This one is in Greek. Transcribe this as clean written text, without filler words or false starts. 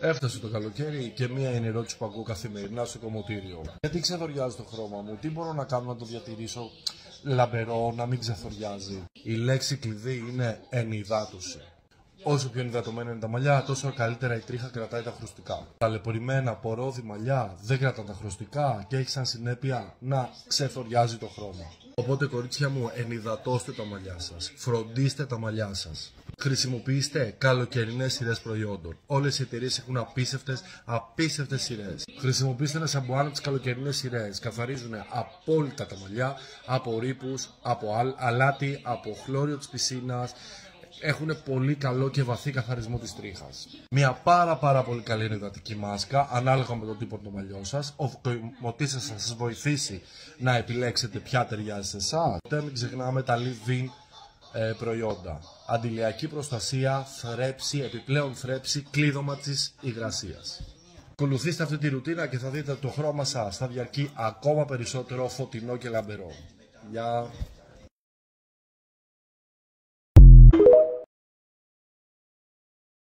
Έφτασε το καλοκαίρι και μία είναι η ερώτηση που ακούω καθημερινά στο κομμωτήριο. Γιατί ξεθοριάζει το χρώμα μου, τι μπορώ να κάνω να το διατηρήσω λαμπερό, να μην ξεθοριάζει. Η λέξη κλειδί είναι ενυδάτωση. Όσο πιο ενυδατωμένα είναι τα μαλλιά, τόσο καλύτερα η τρίχα κρατάει τα χρωστικά. Ταλαιπωρημένα, πορώδη μαλλιά δεν κρατάνε τα χρωστικά και έχει σαν συνέπεια να ξεθοριάζει το χρώμα. Οπότε, κορίτσια μου, ενυδατώστε τα μαλλιά σας. Φροντίστε τα μαλλιά σας. Χρησιμοποιήστε καλοκαιρινές σειρές προϊόντων. Όλες οι εταιρείες έχουν απίστευτες σειρές. Χρησιμοποιήστε ένα σαμπουάν από τις καλοκαιρινές σειρές. Καθαρίζουν απόλυτα τα μαλλιά από ρήπους, από αλάτι, από χλώριο της πισίνας. Έχουν πολύ καλό και βαθύ καθαρισμό της τρίχας. Μια πάρα πολύ καλή ενυδατική μάσκα, ανάλογα με τον τύπο των μαλλιών σας. Ο κομμωτής σας θα σας βοηθήσει να επιλέξετε ποια ταιριάζει σε εσάς. Τότε μην ξεχνάμε τα leave-in προϊόντα. Αντιλιακή προστασία, θρέψη, επιπλέον θρέψη, κλείδωμα της υγρασίας. Ακολουθήστε αυτή τη ρουτίνα και θα δείτε ότι το χρώμα σας θα διαρκεί ακόμα περισσότερο φωτεινό και λαμπερό. Γεια!